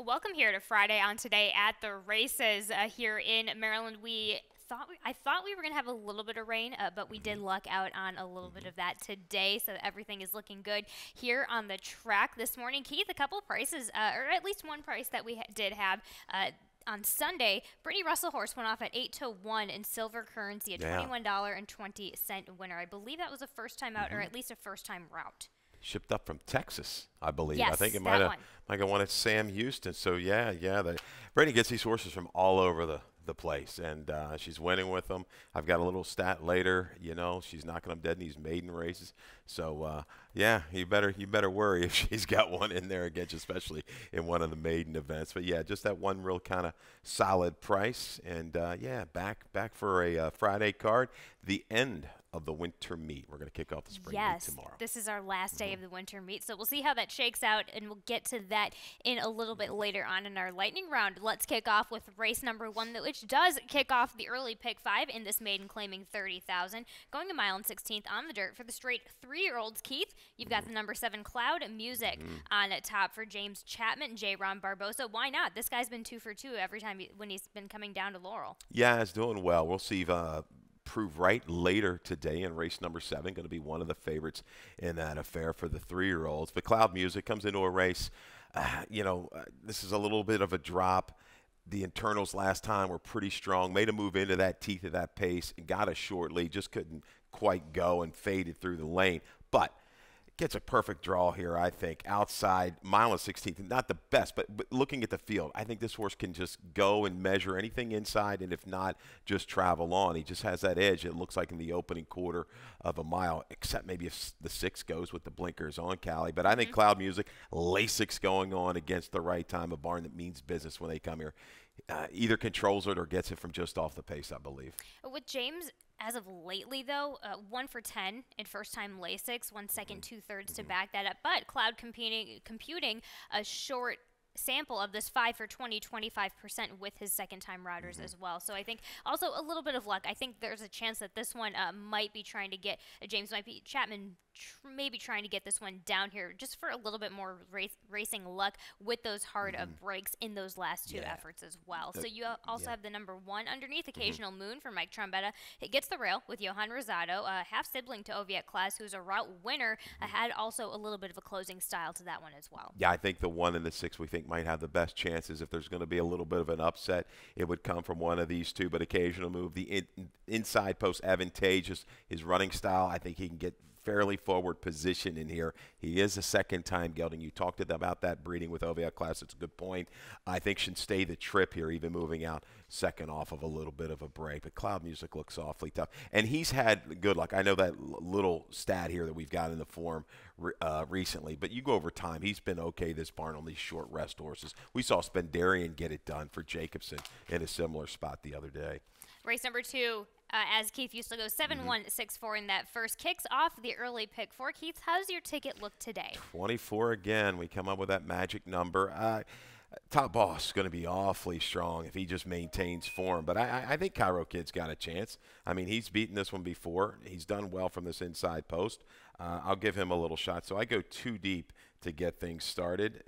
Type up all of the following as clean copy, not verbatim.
Welcome here to Friday on Today at the races here in Maryland. I thought we were going to have a little bit of rain, but we did luck out on a little bit of that today, so everything is looking good here on the track this morning. Keith, a couple of prices, or at least one price that we did have. On Sunday, Brittany Russell horse went off at 8-1 in silver currency, a $21.20 winner. I believe that was a first time out, or at least a first time route. Shipped up from Texas, I believe. Yes, I think it that might have won at Sam Houston. So yeah. Brittany gets these horses from all over the place, and she's winning with them. I've got a little stat later. She's knocking them dead in these maiden races. So you better worry if she's got one in there against, especially in one of the maiden events. But yeah, just that one real kind of solid price, and back for a Friday card. The end of the winter meet. We're going to kick off the spring meet tomorrow. This is our last day of the winter meet, so we'll see how that shakes out, and we'll get to that in a little bit later on in our lightning round. Let's kick off with race number 1, which does kick off the early pick 5 in this maiden, claiming 30,000. Going a mile and 16th on the dirt for the straight 3-year-olds. Keith, you've got the number 7 Cloud Music on top for James Chapman and J. Ron Barbosa. Why not? This guy's been 2 for 2 every time when he's been coming down to Laurel. Yeah, he's doing well. We'll see prove right later today in race number 7. Going to be one of the favorites in that affair for the 3-year-olds. But Cloud Music comes into a race. This is a little bit of a drop. The internals last time were pretty strong. Made a move into that teeth of that pace. Got a short lead. Just couldn't quite go and faded through the lane. But gets a perfect draw here, I think. Outside, mile and 16th, not the best, but looking at the field, I think this horse can just go and measure anything inside, and if not, just travel on. He just has that edge, it looks like, in the opening quarter of a mile, except maybe if the 6 goes with the blinkers on, Callie. But I think Cloud Music, Lasix going on against the right time, a barn that means business when they come here. Either controls it or gets it from just off the pace, I believe. With James, as of lately, though, 1 for 10 in first-time Lasix, 1 second, 2/3 to back that up. But Cloud computing a short sample of this 5 for 20, 25% with his second-time routers as well. So I think also a little bit of luck. I think there's a chance that this one might be trying to get Chapman maybe trying to get this one down here just for a little bit more racing luck with those hard breaks in those last 2 efforts as well. So you also have the number 1 underneath, Occasional Moon for Mike Trombetta. It gets the rail with Johan Rosado, half-sibling to Oviatt Class, who's a route winner, had also a little bit of a closing style to that one as well. Yeah, I think the 1 and the 6 we think might have the best chances. If there's going to be a little bit of an upset, it would come from one of these 2, but Occasional Move, the inside post advantageous, his running style, I think he can get fairly forward position in here. He is a second-time gelding. You talked about that breeding with Oviatt Class. It's a good point. I think should stay the trip here, even moving out second off of a little bit of a break. But Cloud Music looks awfully tough. And he's had good luck. I know that little stat here that we've got in the form recently, but you go over time, he's been okay this barn on these short rest horses. We saw Spendarian get it done for Jacobson in a similar spot the other day. Race number 2, as Keith used to go 7-1-6-4 in that first, kicks off the early pick 4. Keith, how does your ticket look today? 24 again. We come up with that magic number. Top Boss is going to be awfully strong if he just maintains form. But I think Cairo Kid's got a chance. I mean, he's beaten this one before. He's done well from this inside post. I'll give him a little shot. So I go 2 deep to get things started.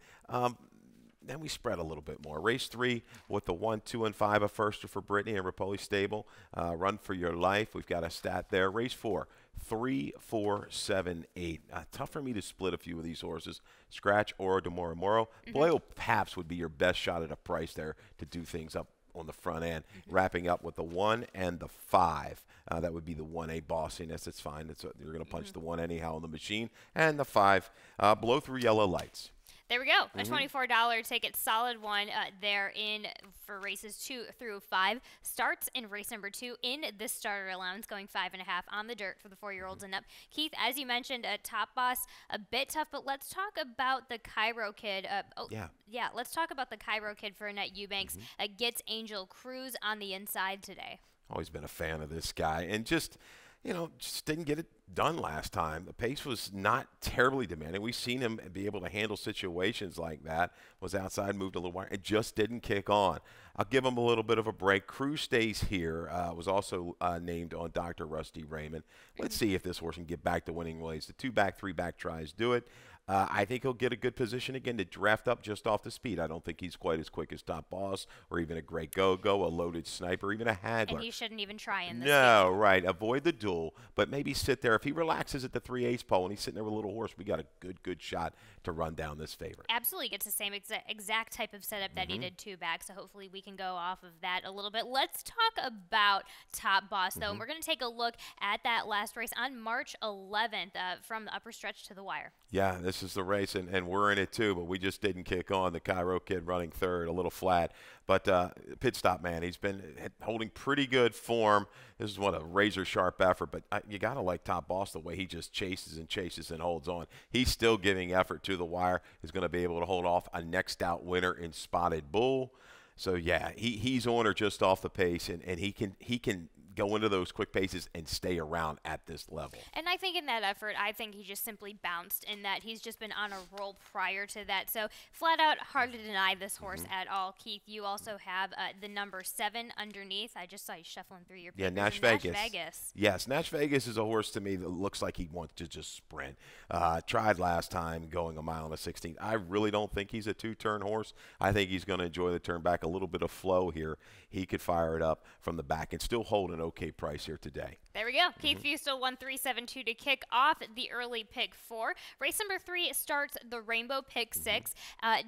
Then we spread a little bit more. Race 3 with the 1, 2, and 5, a firster for Brittany and Rapoli Stable. Run for Your Life. We've got a stat there. Race 4, 3, 4, 7, 8. Tough for me to split a few of these horses. Scratch Oro de Moro Moro. Boyle Paps would be your best shot at a price there to do things up on the front end. Wrapping up with the 1 and the 5. That would be the 1A Bossiness. It's fine. You're going to punch the 1 anyhow on the machine. And the 5, Blow Through Yellow Lights. There we go. A $24 ticket, solid one there in for races 2 through 5. Starts in race number 2 in the starter allowance, going 5.5 on the dirt for the 4-year-olds and up. Keith, as you mentioned, Top Boss, a bit tough, but let's talk about the Cairo Kid. Let's talk about the Cairo Kid for Annette Eubanks. Gets Angel Cruz on the inside today. Always been a fan of this guy, and just didn't get it done last time. The pace was not terribly demanding. We've seen him be able to handle situations like that. Was outside, moved a little wide. It just didn't kick on. I'll give him a little bit of a break. Cruz stays here. Was also named on Dr. Rusty Raymond. Let's see if this horse can get back to winning ways. The 2-back, 3-back tries do it. I think he'll get a good position again to draft up just off the speed. I don't think he's quite as quick as Top Boss or even a Great Go-Go, a Loaded Sniper, even a Hagler. And he shouldn't even try in this No, field. right. Avoid the duel, but maybe sit there. If he relaxes at the 3/8 pole and he's sitting there with a little horse, we got a good shot to run down this favorite. Absolutely gets the same exact type of setup that he did 2 back, so hopefully we can go off of that a little bit. Let's talk about Top Boss, though, and we're going to take a look at that last race on March 11th from the upper stretch to the wire. Yeah, this is the race, and we're in it too, but we just didn't kick on. The Cairo kid running third, a little flat. But pit stop, man, he's been holding pretty good form. This is what a razor-sharp effort, but you got to like Top Boss the way he just chases and holds on. He's still giving effort to the wire. He's going to be able to hold off a next out winner in Spotted Bull. So, yeah, he's on her just off the pace, and he can go into those quick paces and stay around at this level. And I think in that effort, I think he just simply bounced in that he's just been on a roll prior to that. So flat out, hard to deny this horse at all. Keith, you also have the number 7 underneath. I just saw you shuffling through your papers. Yeah, Nash Vegas. Yes, Nash Vegas is a horse to me that looks like he wants to just sprint. Tried last time going a mile and a 16. I really don't think he's a 2-turn horse. I think he's going to enjoy the turn back, a little bit of flow here. He could fire it up from the back and still hold an okay price here today. There we go. Keith Fustel 1372 to kick off the early pick 4. Race number 3 starts the Rainbow Pick 6.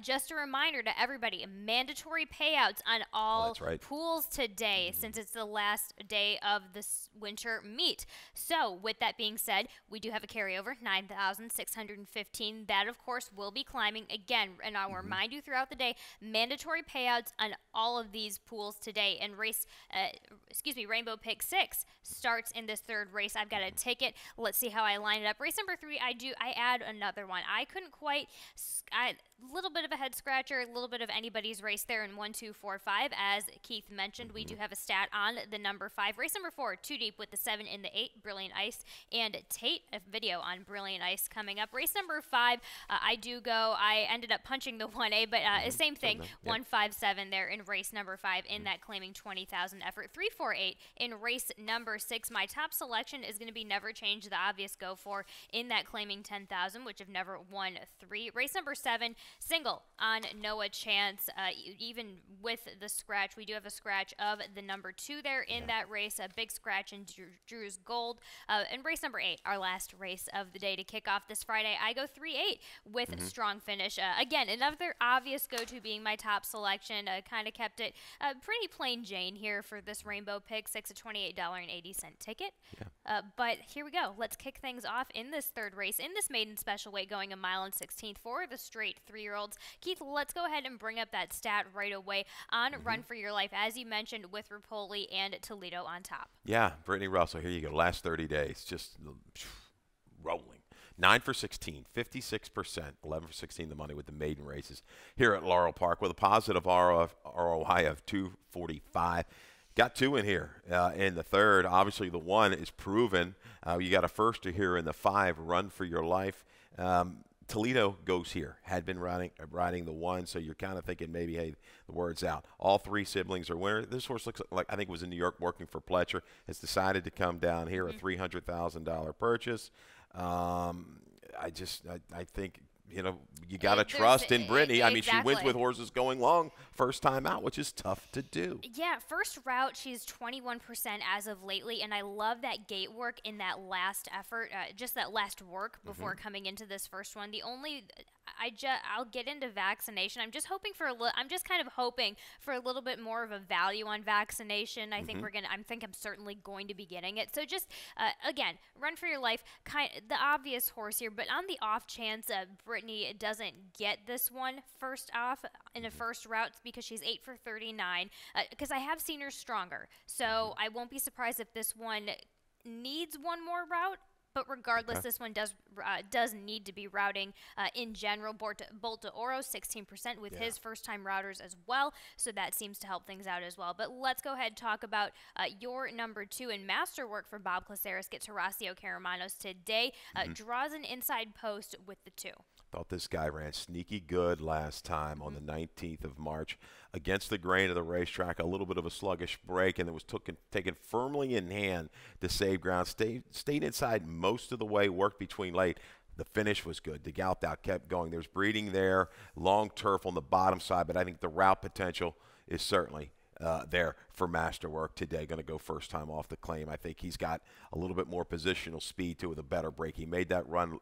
Just a reminder to everybody, mandatory payouts on all pools today since it's the last day of this winter meet. So with that being said, we do have a carryover, 9,615. That, of course, will be climbing again. And I'll remind you throughout the day, mandatory payouts on all of these pools today. And Rainbow Pick 6 starts in this third race. I've got a ticket. Let's see how I line it up. Race number 3, I add another one. I couldn't quite, a little bit of a head scratcher, a little bit of anybody's race there in 1, 2, 4, 5. As Keith mentioned, we do have a stat on the number 5. Race number 4, 2 deep with the 7 in the 8, Brilliant Ice, and Tate, a video on Brilliant Ice coming up. Race number 5, I ended up punching the 1A, but same thing, 157 there in race number 5 in that claiming 20,000 effort. 348 in race number 6. My top selection is going to be Never Change, the obvious go for in that claiming 10,000, which have never won 3. Race number 7, single on Noah Chance. Even with the scratch, we do have a scratch of the number 2 there in that race, a big scratch in Drew's Gold. And race number 8, our last race of the day to kick off this Friday, I go 3-8 with Strong Finish. Again, another obvious go-to being my top selection. Kind of kept it pretty plain Jane here for this Rainbow Pick 6, a $28.80 ticket. But here we go. Let's kick things off in this third race, in this maiden special weight going a mile and 16th for the straight 3-year-olds. Keith, let's go ahead and bring up that stat right away on Run for Your Life, as you mentioned, with Rapoli and Toledo on top. Yeah, Brittany Russell, here you go. Last 30 days, just rolling. 9 for 16, 56%, 11 for 16 the money with the maiden races here at Laurel Park with a positive ROI of 245. Got 2 in here in the third. Obviously, the 1 is proven. You got a firster here in the 5, Run for Your Life. Toledo goes here. Had been riding the 1, so you're kind of thinking maybe, hey, the word's out. All 3 siblings are winners. This horse looks like, I think it was in New York working for Pletcher. Has decided to come down here, a $300,000 purchase. I think, you got to trust in Brittany. I mean, she wins with horses going long first time out, which is tough to do. Yeah, first route, she's 21% as of lately, and I love that gate work in that last effort, just that last work before coming into this first one. The only I'll get into vaccination. I'm just hoping for I'm just kind of hoping for a little bit more of a value on vaccination. I think I'm certainly going to be getting it. So just again, Run for Your Life, the obvious horse here, but on the off chance Brittany doesn't get this one first off in a first route because she's 8 for 39. Because I have seen her stronger, so I won't be surprised if this one needs one more route. But regardless, this one does need to be routing in general. Bolt de Oro, 16% with his first-time routers as well, so that seems to help things out as well. But let's go ahead and talk about your number 2 in masterwork for Bob Caceres. Gets Horacio Caramanos today. Draws an inside post with the 2. Thought this guy ran sneaky good last time on the 19th of March against the grain of the racetrack. A little bit of a sluggish break, and it was taken firmly in hand to save ground. Stayed inside most of the way, worked between late. The finish was good. The galloped out, kept going. There's breeding there, long turf on the bottom side, but I think the route potential is certainly there for Masterwork today. Going to go first time off the claim. I think he's got a little bit more positional speed to it with a better break. He made that run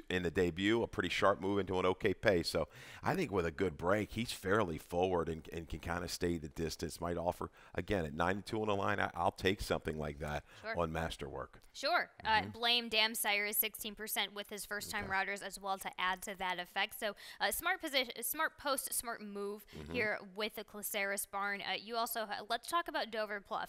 in the debut, a pretty sharp move into an okay pace. So I think with a good break, he's fairly forward and can kind of stay the distance. Might offer, again, at 9-2 on the line, I'll take something like that on Masterwork. Sure. Blame Damsire is 16% with his first-time routers as well to add to that effect. So smart position, smart post, smart move here with the Classeris barn. You also let's talk about Dover Pluff,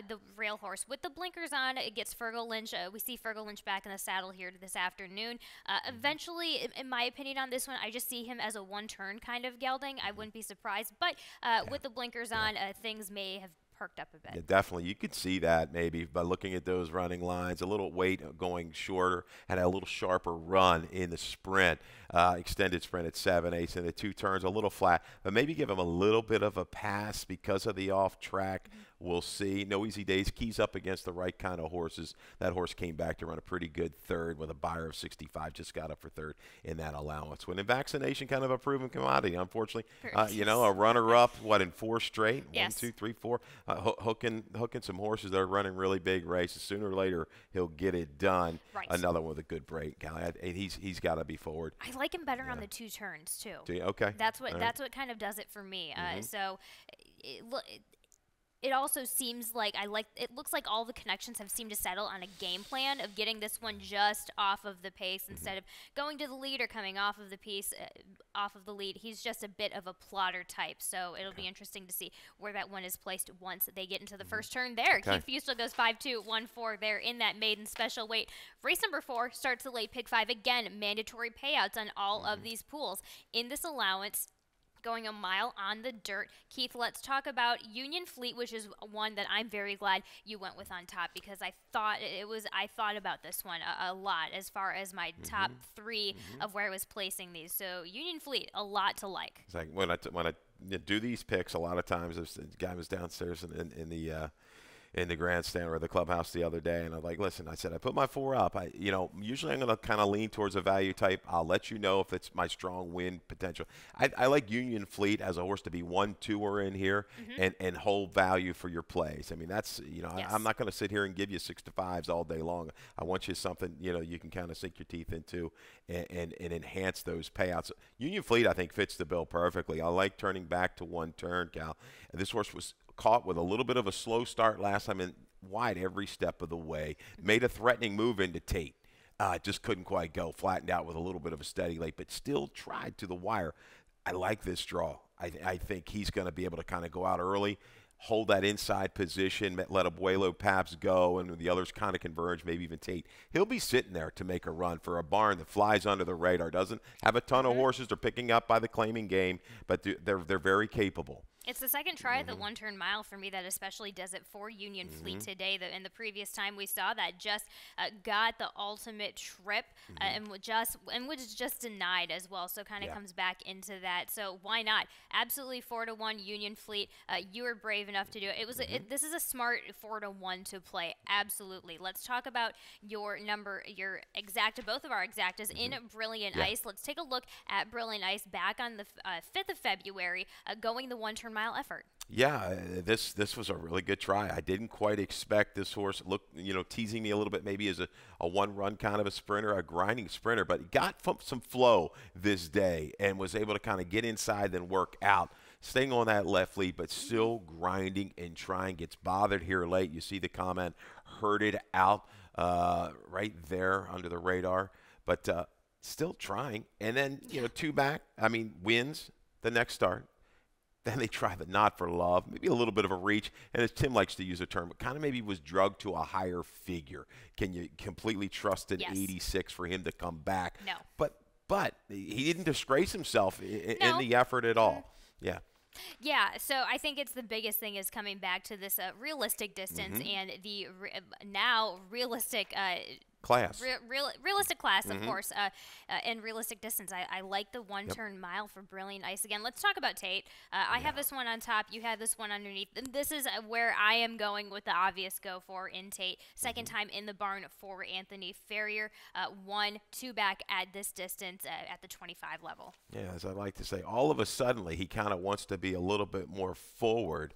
the rail horse with the blinkers on. It gets Fergal Lynch. We see Fergal Lynch back in the saddle here this afternoon. Eventually, in my opinion on this one, I just see him as a one-turn kind of gelding. I wouldn't be surprised, but with the blinkers on, things may have perked up a bit. Yeah, definitely. You could see that maybe by looking at those running lines. A little weight going shorter and a little sharper run in the sprint. Extended sprint at 7/8 and the 2 turns a little flat. But maybe give him a little bit of a pass because of the off track. We'll see. No easy days. Keys up against the right kind of horses. That horse came back to run a pretty good third with a buyer of 65. Just got up for third in that allowance. When in vaccination, kind of a proven commodity, unfortunately. A runner-up, in 4 straight? Yes. 1, 2, 3, 4. Hooking some horses that are running really big races. Sooner or later, he'll get it done. Right. Another one with a good break. He's got to be forward. I like him better on the 2 turns, too. Do you? Okay. That's what kind of does it for me. So it also seems like it looks like all the connections have seemed to settle on a game plan of getting this one just off of the pace instead of going to the lead or coming off of the off of the lead. He's just a bit of a plotter type, so it'll be interesting to see where that one is placed once they get into the first turn there. Keith Fusel goes 5-2, 1-4 there in that maiden special weight. Race number 4 starts the late pick 5. Again, mandatory payouts on all of these pools. In this allowance, going a mile on the dirt. Keith, let's talk about Union Fleet, which is one that I'm very glad you went with on top because I thought about this one a lot as far as my top 3 of where I was placing these. So Union Fleet, a lot to like. It's like when I do these picks, a lot of times the guy was downstairs in the grandstand or the clubhouse the other day, and I'm like, listen, I said, I put my 4 up. Usually I'm going to kind of lean towards a value type. I'll let you know if it's my strong win potential. I like Union Fleet as a horse to be 1-2 or in here and hold value for your plays. I mean, that's, I'm not going to sit here and give you 6 to 5s all day long. I want you something, you can kind of sink your teeth into and enhance those payouts. Union Fleet, I think, fits the bill perfectly. I like turning back to 1 turn, Cal. And this horse was caught with a little bit of a slow start last time and wide every step of the way. Made a threatening move into Tate. Just couldn't quite go. Flattened out with a little bit of a steady late, but still tried to the wire. I like this draw. I think he's going to be able to kind of go out early, hold that inside position, let Abuelo Paps go, and the others kind of converge, maybe even Tate. He'll be sitting there to make a run for a barn that flies under the radar, doesn't have a ton of horses they're picking up by the claiming game, but they're very capable. It's the second try at the 1-turn mile for me that especially does it for Union Fleet today. In the previous time we saw that just got the ultimate trip and was just denied as well. So kind of comes back into that. So why not? Absolutely 4-1 Union Fleet. You were brave enough to do it. It was this is a smart 4-1 to play. Absolutely. Let's talk about your exacta, both of our exactas in Brilliant Ice. Let's take a look at Brilliant Ice back on the 5th of February, going the 1-turn mile effort. Yeah, this was a really good try. I didn't quite expect this horse teasing me a little bit, maybe as a one-run kind of a sprinter, a grinding sprinter, but he got some flow this day and was able to kind of get inside, then work out, staying on that left lead, but still grinding and trying. Gets bothered here late. You see the comment, herded out right there under the radar, but still trying. And then 2 back. Wins the next start. Then they try the Not for Love, maybe a little bit of a reach, and as Tim likes to use the term, but kind of maybe was drugged to a higher figure. Can you completely trust an 86 for him to come back? No. But he didn't disgrace himself in the effort at all. Yeah. Yeah, so I think it's the biggest thing is coming back to this realistic distance and the now realistic class. Realistic class, of course, and realistic distance. I like the one-turn mile for Brilliant Ice again. Let's talk about Tate. I have this one on top. You have this one underneath. This is where I am going with the obvious go for in Tate. Second time in the barn for Anthony Ferrier. 1-2 back at this distance at the 25 level. Yeah, as I like to say, all of a sudden he kind of wants to be a little bit more forward.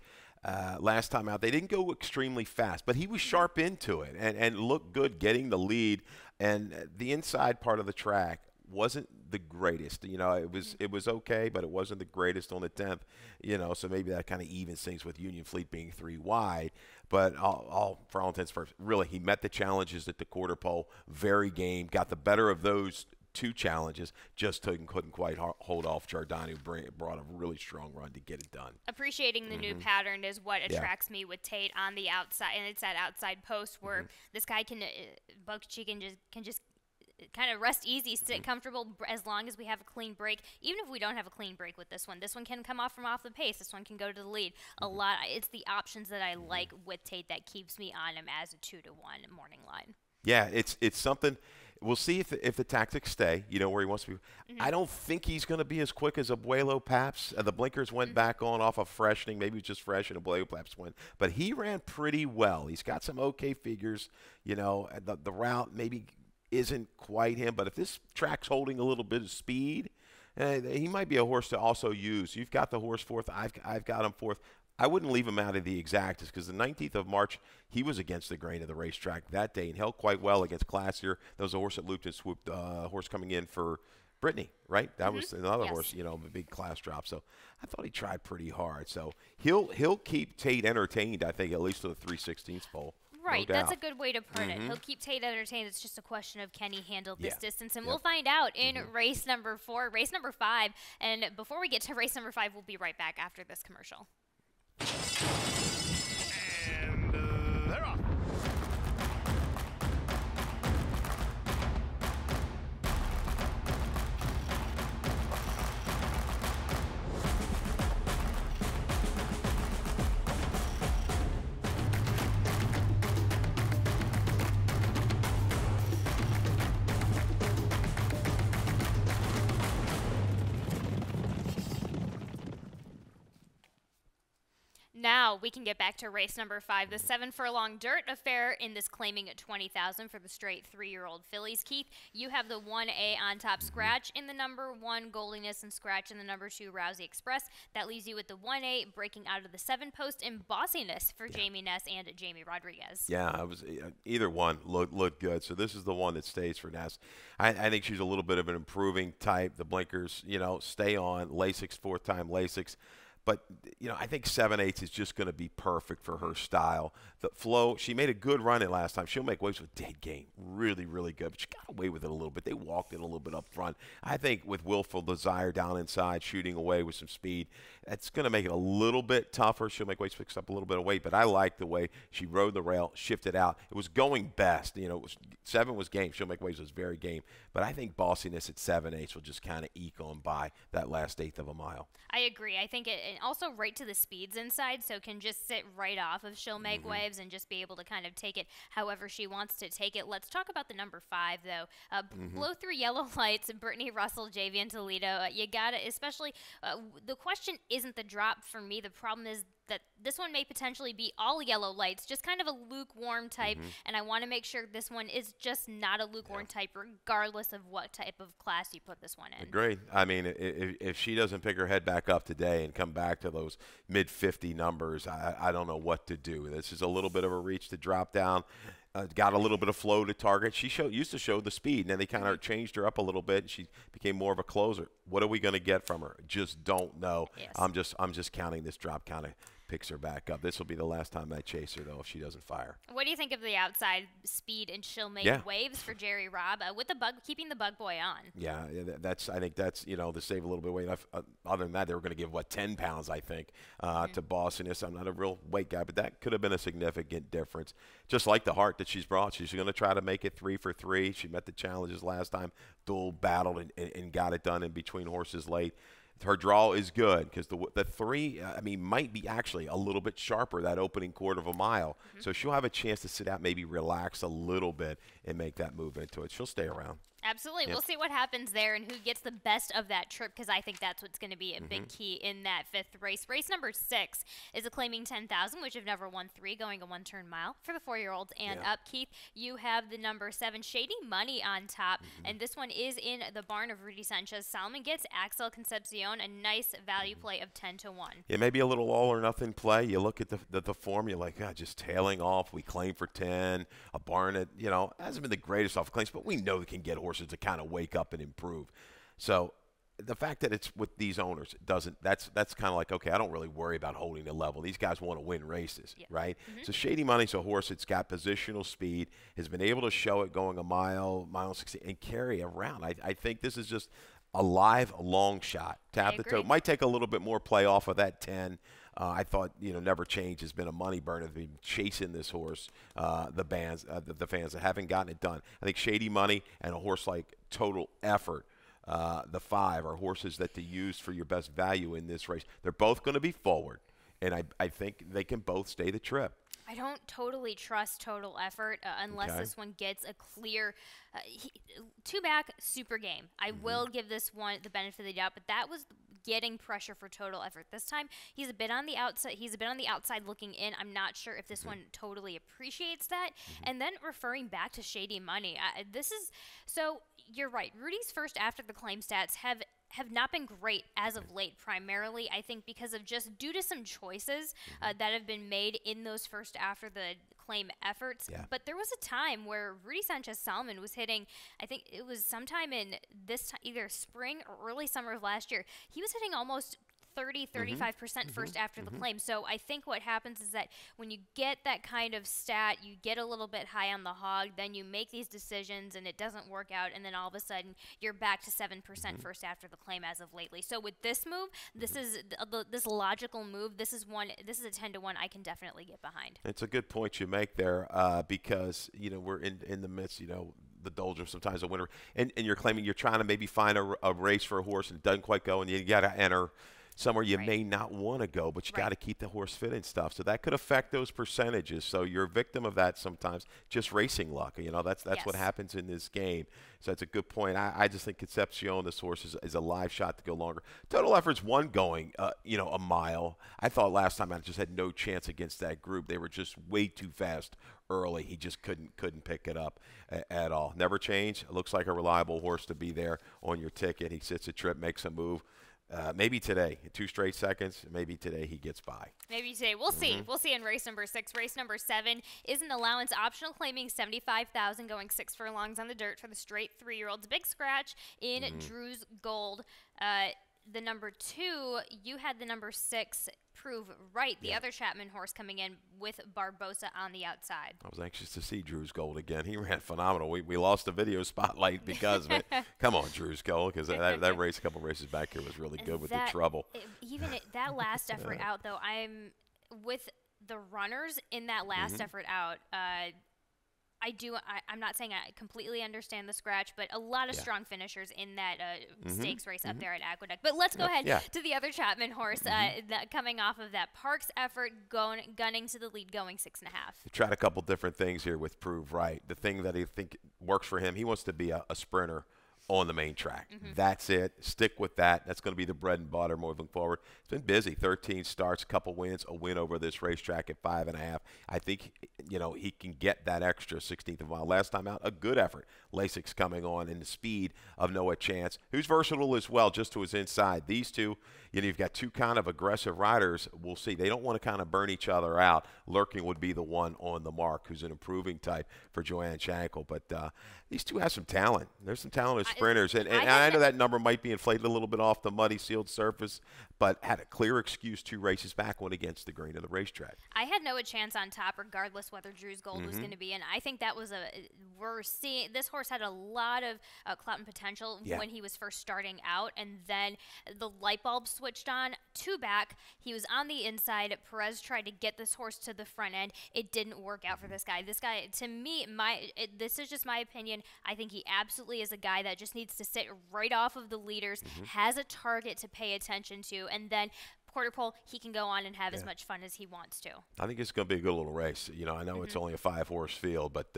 Last time out, they didn't go extremely fast, but he was sharp into it and looked good getting the lead. And the inside part of the track wasn't the greatest. You know, it was okay, but it wasn't the greatest on the 10th. You know, so maybe that kind of evens things with Union Fleet being 3 wide. But for all intents and purposes, really, he met the challenges at the quarter pole. Very game, got the better of those 2 challenges, just couldn't quite hold off Giordano, who brought a really strong run to get it done. Appreciating the new pattern is what attracts me with Tate on the outside, and it's that outside post where this guy Buckchi can just kind of rest easy, sit comfortable as long as we have a clean break. Even if we don't have a clean break with this one can come off from off the pace. This one can go to the lead. It's the options that I like with Tate that keeps me on him as a 2-1 morning line. Yeah, it's something. We'll see if the tactics stay, you know, where he wants to be. I don't think he's going to be as quick as Abuelo Paps. The blinkers went back on off of freshening. Maybe it was just fresh and Abuelo Paps went. But he ran pretty well. He's got some okay figures. You know, the route maybe isn't quite him. But if this track's holding a little bit of speed, he might be a horse to also use. You've got the horse fourth. I've got him fourth. I wouldn't leave him out of the exactas because the 19th of March, he was against the grain of the racetrack that day and held quite well against Classier. There was a horse that looped and swooped, horse coming in for Brittany, right? That was another horse, you know, a big class drop. So I thought he tried pretty hard. So he'll keep Tate entertained, I think, at least to the 3/16 pole. Right, no that's a good way to put it. He'll keep Tate entertained. It's just a question of can he handle this distance, and we'll find out in race number 4, race number 5. And before we get to race number 5, we'll be right back after this commercial. And they're off. Now we can get back to race number 5, the 7 furlong dirt affair in this claiming at $20,000 for the straight 3-year-old fillies. Keith, you have the 1A on top, Scratch in the number 1, Goldiness, and Scratch in the number 2, Rousey Express. That leaves you with the 1A breaking out of the 7 post and Bossiness for Jamie Ness and Jamie Rodriguez. Yeah, either one looked good. So this is the one that stays for Ness. I think she's a little bit of an improving type. The blinkers, you know, stay on. Lasix, 4th time Lasix. But, you know, I think 7/8 is just going to be perfect for her style. The flow, she made a good run it last time. She'll make waves with dead game. Really, really good. But she got away with it a little bit. They walked it a little bit up front. I think with Willful Desire down inside, shooting away with some speed, it's going to make it a little bit tougher. She'll make waves, picks up a little bit of weight. But I like the way she rode the rail, shifted out. It was going best. You know, 7 was game. She'll make waves was very game. But I think Bossiness at 7/8 will just kind of eke on by that last 1/8 of a mile. I agree. I think and also right to the speeds inside, so can just sit right off of She'll Make Waves and just be able to kind of take it however she wants to take it. Let's talk about the number 5, though. Blow Through Yellow Lights, Brittany Russell, Javian Toledo. You got to, especially, the question isn't the drop for me. The problem is that this one may potentially be all yellow lights, just kind of a lukewarm type, and I want to make sure this one is just not a lukewarm type, regardless of what type of class you put this one in. Agreed. I mean, if she doesn't pick her head back up today and come back to those mid-50 numbers, I don't know what to do. This is a little bit of a reach to drop down. Got a little bit of flow to target. She used to show the speed, and then they kind of changed her up a little bit, and she became more of a closer. What are we going to get from her? Just don't know. Yes. I'm just counting this drop kind of picks her back up. This will be the last time I chase her, though, if she doesn't fire. What do you think of the outside speed and She'll Make Waves for Jerry Robb with the keeping the bug boy on? Yeah, I think that's to save a little bit of weight. Other than that, they were going to give 10 pounds, I think, to Bossiness. I'm not a real weight guy, but that could have been a significant difference. Just like the heart that she's brought, she's going to try to make it 3 for 3. She met the challenges last time, dual battled and got it done in between horses late. Her draw is good because the 3, I mean, might be actually a little bit sharper that opening quarter of a mile. So she'll have a chance to sit out, maybe relax a little bit, and make that move into it. She'll stay around. Absolutely. Yep. We'll see what happens there and who gets the best of that trip, because I think that's what's going to be a big key in that 5th race. Race number 6 is a Claiming 10,000, which have never won 3, going a 1-turn mile for the 4-year-olds and up. Keith, you have the number 7, Shady Money, on top, and this one is in the barn of Rudy Sanchez. Salmon gets Axel Concepcion, a nice value play of 10-1. Yeah, maybe a little all or nothing play. You look at the form, you're like, just tailing off. We claim for 10. A barn that, hasn't been the greatest off claims, but we know we can get horses to kind of wake up and improve. So the fact that it's with these owners that's kind of like, okay, I don't really worry about holding the level. These guys want to win races, right? So Shady Money's a horse that's got positional speed, has been able to show it going a mile 60, and carry around. I think this is just a live long shot. Tap the toe. Might take a little bit more play off of that 10. I thought, Never Change has been a money burner. They've been chasing this horse, the fans that haven't gotten it done. I think Shady Money and a horse like Total Effort, the 5, are horses that to use for your best value in this race. They're both going to be forward, and I think they can both stay the trip. I don't totally trust Total Effort unless this one gets a clear 2-back super game. I will give this one the benefit of the doubt, but that was getting pressure for Total Effort. This time he's a bit on the outside. He's a bit on the outside looking in. I'm not sure if this one totally appreciates that. And then referring back to Shady Money, so you're right. Rudy's first after the claim stats have not been great as of late, primarily, I think, because of just due to some choices that have been made in those first after the claim efforts. But there was a time where Rudy Sanchez Salmon was hitting, I think it was sometime in either spring or early summer of last year, he was hitting almost 35% first after the claim. So I think what happens is that when you get that kind of stat, you get a little bit high on the hog, then you make these decisions and it doesn't work out, and then all of a sudden you're back to 7% first after the claim as of lately. So with this move, this is this logical move. This is a 10-1 I can definitely get behind. It's a good point you make there, because we're in the midst, the doldrums sometimes a winter, and you're claiming you're trying to maybe find a race for a horse and it doesn't quite go, and you got to enter somewhere you may not want to go, but you got to keep the horse fit and stuff. So that could affect those percentages. So you're a victim of that sometimes, just racing luck. That's what happens in this game. So that's a good point. I just think Concepcion, this horse, is a live shot to go longer. Total Effort's one going, a mile. I thought last time I just had no chance against that group. They were just way too fast early. He just couldn't pick it up at all. Never Change. Looks like a reliable horse to be there on your ticket. He sits a trip, makes a move. Maybe today, 2 straight seconds. Maybe today he gets by. Maybe today. We'll see. We'll see in race number 6. Race number 7 is an allowance optional, claiming 75,000, going 6 furlongs on the dirt for the straight 3-year-olds. Big scratch in Drew's Gold. The number 2, you had the number 6 Prove Right, the other Chapman horse coming in with Barbosa on the outside. I was anxious to see Drew's Gold again. He ran phenomenal. We lost the video spotlight because of it. Come on, Drew's Gold, because that race a couple races back here was really good with the trouble. That last effort out, though, I'm with the runners in that last effort out. I'm not saying I completely understand the scratch, but a lot of strong finishers in that stakes race up there at Aqueduct. But let's go ahead to the other Chapman horse, coming off of that Parks effort, gunning to the lead, going 6.5. He tried a couple different things here with Prove Right. The thing that I think works for him, he wants to be a sprinter on the main track. That's it. Stick with that. That's going to be the bread and butter moving forward. It's been busy. 13 starts, couple wins, a win over this racetrack at 5.5. I think, he can get that extra 16th of a mile. Last time out, a good effort. Lasix coming on, and the speed of Noah Chance, who's versatile as well, just to his inside. These two, you've got two kind of aggressive riders. We'll see. They don't want to kind of burn each other out. Lurking would be the one on the mark, who's an improving type for Joanne Shankle. But these two have some talent. There's some talent as sprinters. And I know that number might be inflated a little bit off the muddy sealed surface, but had a clear excuse 2 races back, went against the grain of the racetrack. I had Noah Chance on top regardless whether Drew's Gold was going to be in. I think that was this horse had a lot of clout and potential when he was first starting out, and then the light bulb switched on. 2 back, he was on the inside. Perez tried to get this horse to the front end. It didn't work out for this guy. This guy, to me, this is just my opinion. I think he absolutely is a guy that just needs to sit right off of the leaders, has a target to pay attention to, and then quarter pole, he can go on and have as much fun as he wants to. I think it's going to be a good little race. You know, I know it's only a 5-horse field, but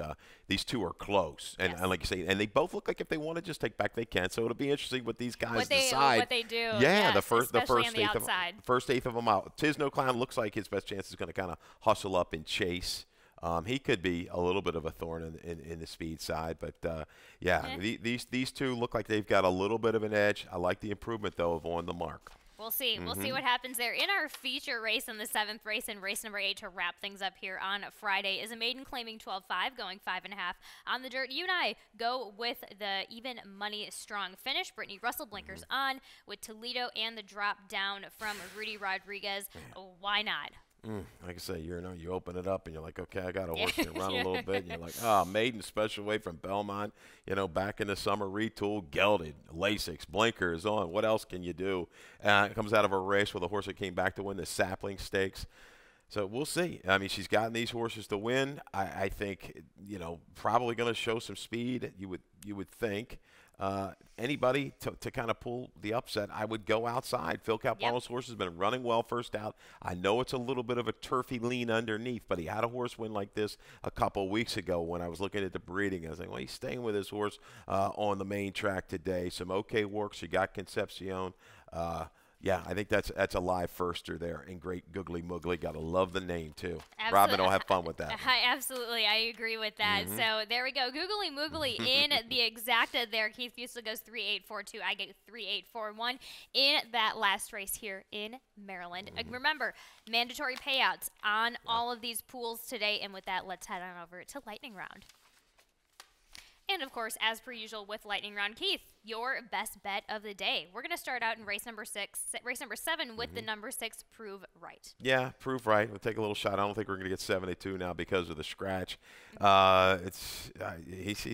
these two are close. And, Yes. and like you say, and they both look like if they want to just take back, they can. So it'll be interesting what these guys What decide. they do. Yeah, yes, the first especially on the eighth outside. of first eighth of them out. Tisno Clown looks like his best chance is going to kind of hustle up and chase. He could be a little bit of a thorn in the speed side, but these two look like they've got a little bit of an edge. I like the improvement though of On the Mark. We'll see. We'll see what happens there. In our feature race in the 7th race and race number 8 to wrap things up here on Friday is a maiden claiming 12.5, going 5.5 on the dirt. You and I go with the even money strong finish. Brittany Russell blinkers on with Toledo and the drop down from Rudy Rodriguez. Why not? Like I say, you open it up and you're like, okay, I got a horse can run a little bit. And you're like, oh, maiden special weight from Belmont. Back in the summer, retooled, gelded, Lasix, blinkers on. What else can you do? It comes out of a race with a horse that came back to win the Sapling Stakes. So we'll see. I mean, she's gotten these horses to win. I think, probably going to show some speed. You would think. Anybody to kind of pull the upset, I would go outside. Phil Calpano's horse has been running well first out. I know it's a little bit of a turfy lean underneath, but he had a horse win like this a couple of weeks ago when I was looking at the breeding. I was like, well, he's staying with his horse on the main track today. Some okay works. You got Concepcion. Yeah, I think that's a live firster there. And Great Googly Moogly. Got to love the name, too. Absolutely. Robin will have fun with that. Absolutely. I agree with that. So there we go. Googly Moogly in the exacta there. Keith Fusel goes 3.842. I get 3.841 in that last race here in Maryland. Remember, mandatory payouts on all of these pools today. And with that, let's head on over to Lightning Round. And, of course, as per usual with Lightning Round, Keith, your best bet of the day. We're going to start out in race number 7 with the number 6, Prove Right. Yeah, Prove Right. We'll take a little shot. I don't think we're going to get 72 now because of the scratch. He's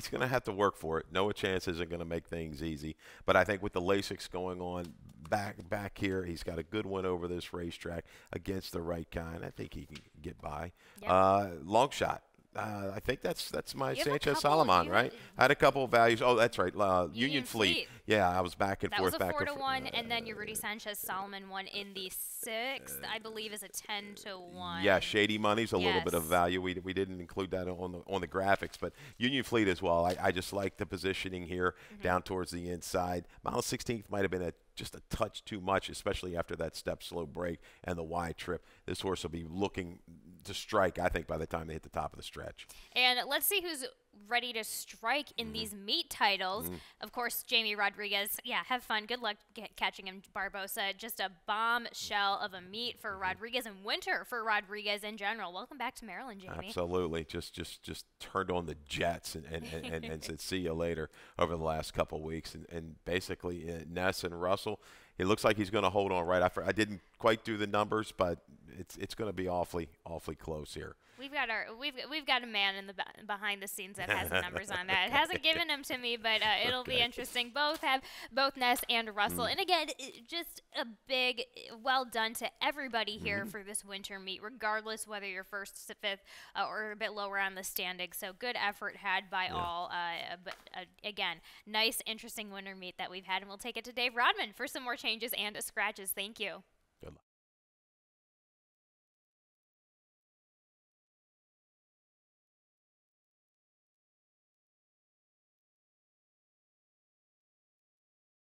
going to have to work for it. Noah Chance isn't going to make things easy. But I think with the Lasix going on back here, he's got a good win over this racetrack against the right kind. I think he can get by. Yep. Long shot. I think that's my Sanchez Solomon, right? I had a couple of values. Oh, that's right. Union Fleet. Yeah, I was back and forth. That was a 4-1, and then your Rudy Sanchez Solomon one in the 6th, I believe, is a 10-1. Yeah, Shady Money's a little bit of value. We didn't include that on the graphics, but Union Fleet as well. I just like the positioning here down towards the inside. Miles 16th might have been just a touch too much, especially after that step slow break and the wide trip. This horse will be looking to strike, I think, by the time they hit the top of the stretch. And let's see who's ready to strike in these meet titles. Of course, Jamie Rodriguez. Yeah, have fun. Good luck catching him, Barbosa. Just a bombshell of a meet for Rodriguez and winter for Rodriguez in general. Welcome back to Maryland, Jamie. Absolutely. Just turned on the jets and said see you later over the last couple of weeks. And basically, Ness and Russell, it looks like he's going to hold on right after. I didn't quite do the numbers, but it's going to be awfully close here. We've got a man in the behind the scenes that has the numbers on that. It hasn't given them to me, but it'll be interesting. Both Ness and Russell, and again, just a big well done to everybody here for this winter meet, regardless whether you're first to fifth or a bit lower on the standings. So good effort had by all. But again, nice, interesting winter meet that we've had, and we'll take it to Dave Rodman for some more changes and scratches. Thank you.